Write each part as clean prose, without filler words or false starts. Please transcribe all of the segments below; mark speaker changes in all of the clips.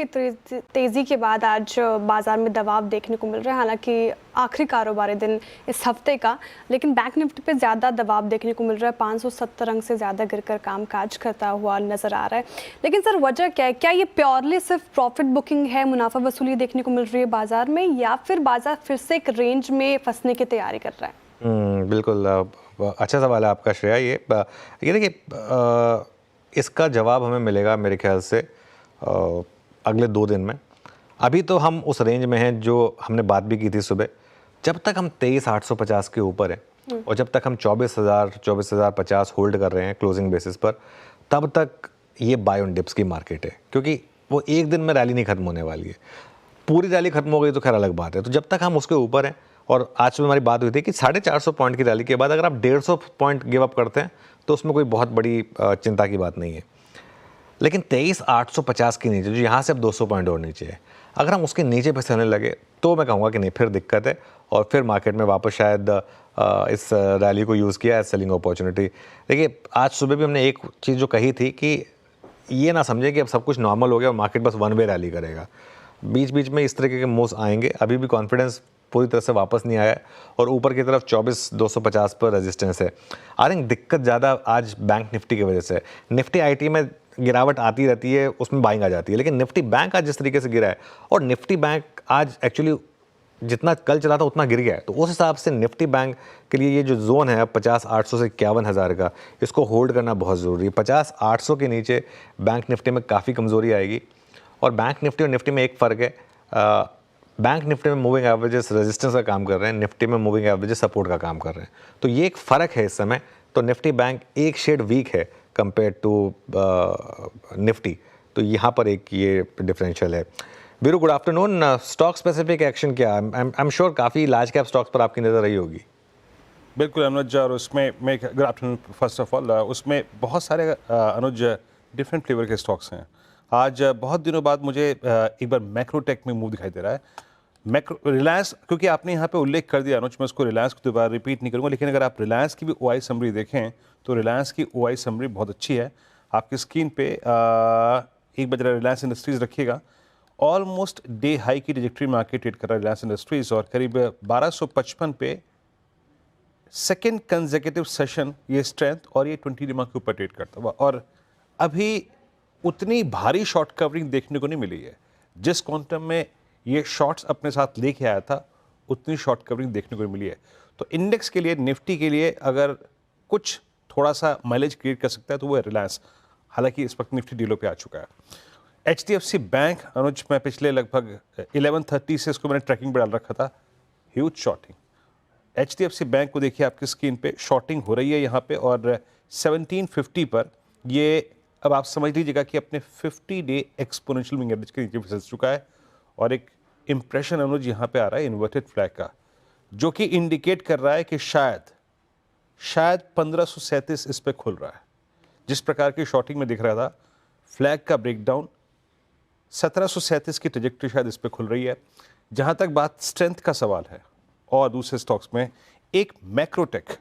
Speaker 1: की तेज़ी के बाद आज बाज़ार में दबाव देखने को मिल रहा है। हालांकि आखिरी कारोबारी दिन इस हफ्ते का, लेकिन बैंक निफ्टी पे ज़्यादा दबाव देखने को मिल रहा है। 570 अंक से ज़्यादा गिरकर कामकाज करता हुआ नज़र आ रहा है। लेकिन सर, वजह क्या है? क्या ये प्योरली सिर्फ प्रॉफिट बुकिंग है, मुनाफा वसूली देखने को मिल रही है बाज़ार में, या फिर बाज़ार फिर से एक रेंज में फंसने की तैयारी कर रहा है?
Speaker 2: बिल्कुल अच्छा सवाल है आपका श्रेया। ये देखिए, इसका जवाब हमें मिलेगा मेरे ख्याल से अगले 2 दिन में। अभी तो हम उस रेंज में हैं जो हमने बात भी की थी सुबह। जब तक हम 23,850 के ऊपर हैं और जब तक हम 24,050 होल्ड कर रहे हैं क्लोजिंग बेसिस पर, तब तक ये बाय ऑन डिप्स की मार्केट है, क्योंकि वो एक दिन में रैली नहीं खत्म होने वाली है। पूरी रैली खत्म हो गई तो खैर अलग बात है। तो जब तक हम उसके ऊपर हैं, और आज सुबह हमारी बात हुई थी कि 450 पॉइंट की रैली के बाद अगर आप 150 पॉइंट गिव अप करते हैं तो उसमें कोई बहुत बड़ी चिंता की बात नहीं है। लेकिन 23,850 के नीचे, जो यहाँ से अब 200 पॉइंट और नीचे है, अगर हम उसके नीचे पे चलने लगे तो मैं कहूँगा कि नहीं, फिर दिक्कत है और फिर मार्केट में वापस शायद इस रैली को यूज़ किया है सेलिंग अपॉर्चुनिटी। देखिए, आज सुबह भी हमने एक चीज़ जो कही थी कि ये ना समझे कि अब सब कुछ नॉर्मल हो गया और मार्केट बस वन वे रैली करेगा। बीच बीच में इस तरीके के मूव्स आएंगे। अभी भी कॉन्फिडेंस पूरी तरह से वापस नहीं आया है और ऊपर की तरफ 24,250 पर रेजिस्टेंस है। आई थिंक दिक्कत ज़्यादा आज बैंक निफ्टी की वजह से। निफ्टी आईटी में गिरावट आती रहती है, उसमें बाइंग आ जाती है, लेकिन निफ्टी बैंक आज जिस तरीके से गिरा है, और निफ्टी बैंक आज एक्चुअली जितना कल चला था उतना गिर गया है, तो उस हिसाब से निफ्टी बैंक के लिए ये जो जोन है 50,800 से 51,000 का, इसको होल्ड करना बहुत ज़रूरी है। 50,800 के नीचे बैंक निफ्टी में काफ़ी कमज़ोरी आएगी। और बैंक निफ्टी और निफ्टी में एक फ़र्क है, बैंक निफ्टी में मूविंग एवरेजेस रेजिस्टेंस का काम कर रहे हैं, निफ्टी में मूविंग एवरेजेस सपोर्ट का काम कर रहे हैं। तो ये एक फ़र्क है इस समय। तो निफ्टी बैंक एक शेड वीक है कंपेयर टू निफ्टी, तो यहाँ पर एक ये डिफरेंशियल है। Veeru, good afternoon. Stock specific action क्या? आई एम श्योर काफ़ी लार्ज कैप स्टॉक्स पर आपकी नज़र रही होगी।
Speaker 3: बिल्कुल अनुज, और उसमें मैं good afternoon first of all, उसमें बहुत सारे अनुज डिफरेंट फ्लेवर के स्टॉक्स हैं। आज बहुत दिनों बाद मुझे एक बार मैक्रोटेक में मूव दिखाई दे रहा है। रिलायंस, क्योंकि आपने यहाँ पे उल्लेख कर दिया अनुज, मैं उसको रिलायंस को दोबारा रिपीट नहीं करूँगा, लेकिन अगर आप रिलायंस की भी ओआई समरी देखें तो रिलायंस की ओआई समरी बहुत अच्छी है। आपकी स्क्रीन पे एक बज रहा रिलायंस इंडस्ट्रीज़ रखिएगा। ऑलमोस्ट डे हाई की ट्रैजेक्टरी मार्केट ट्रेड कर रहा है रिलायंस इंडस्ट्रीज़, और करीब 1255 पे सेकेंड कंसेक्यूटिव सेशन ये स्ट्रेंथ और ये 20 डिमा के ऊपर ट्रेड करता हुआ, और अभी उतनी भारी शॉर्ट कवरिंग देखने को नहीं मिली है। जिस क्वांटम में ये शॉर्ट्स अपने साथ लेके आया था, उतनी शॉर्ट कवरिंग देखने को मिली है। तो इंडेक्स के लिए, निफ्टी के लिए अगर कुछ थोड़ा सा माइलेज क्रिएट कर सकता है तो वो है रिलायंस। हालांकि इस वक्त निफ्टी डीलों पे आ चुका है। HDFC बैंक अनुज, मैं पिछले लगभग 11:30 से इसको मैंने ट्रैकिंग पर डाल रखा था, ह्यूज शॉर्टिंग। HDFC बैंक को देखिए आपकी स्क्रीन पे, शॉर्टिंग हो रही है यहाँ पे, और 1750 पर ये, अब आप समझ लीजिएगा कि अपने 50 डे एक्सपोनेंशियल मूविंग एवरेज के नीचे फिसल चुका है। और एक इंप्रेशन अनुज यहाँ पे आ रहा है इन्वर्टेड फ्लैग का, जो कि इंडिकेट कर रहा है कि शायद 1537 इस पे खुल रहा है। जिस प्रकार की शॉर्टिंग में दिख रहा था, फ्लैग का ब्रेकडाउन 1737 की ट्रेजेक्टरी शायद इस पे खुल रही है। जहाँ तक बात स्ट्रेंथ का सवाल है, और दूसरे स्टॉक्स में एक मैक्रोटेक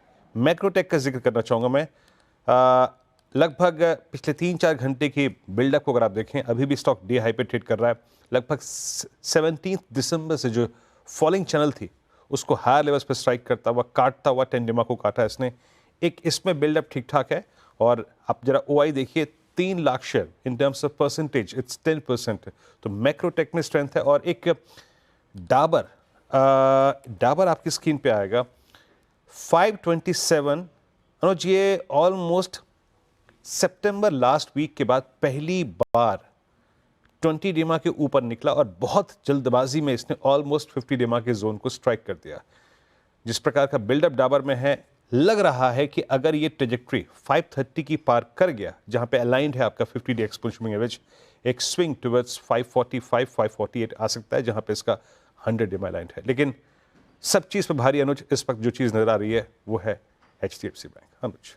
Speaker 3: का जिक्र करना चाहूँगा मैं। लगभग पिछले 3-4 घंटे की बिल्डअप को अगर आप देखें, अभी भी स्टॉक डे हाई पे ट्रेड कर रहा है। लगभग 17 दिसंबर से जो फॉलिंग चैनल थी उसको हायर लेवल्स पे स्ट्राइक करता हुआ, काटता हुआ 10 डिमा को काटा इसने। एक इसमें बिल्डअप ठीक ठाक है। और आप जरा ओआई देखिए, 3 lakh share in terms of percentage it's 10%। तो मैक्रोटेक में स्ट्रेंथ है। और एक डाबर आपकी स्क्रीन पे आएगा 527 अनुज, ये ऑलमोस्ट सितंबर लास्ट वीक के बाद पहली बार 20 डिमा के ऊपर निकला, और बहुत जल्दबाजी में इसने ऑलमोस्ट 50 डिमा के जोन को स्ट्राइक कर दिया। जिस प्रकार का बिल्डअप डाबर में है, लग रहा है कि अगर ये ट्रेजेक्टरी 530 की पार कर गया, जहां पे अलाइंड है आपका 50 डे एक्सपोनेंशियल मूविंग एवरेज, एक स्विंग टुवर्ड्स 545 548 आ सकता है, जहां पे इसका 100 डिमा अलाइंड है। लेकिन सब चीज़ पे भारी अनुज, इस वक्त जो चीज़ नजर आ रही है वो है HDFC बैंक। अनुज।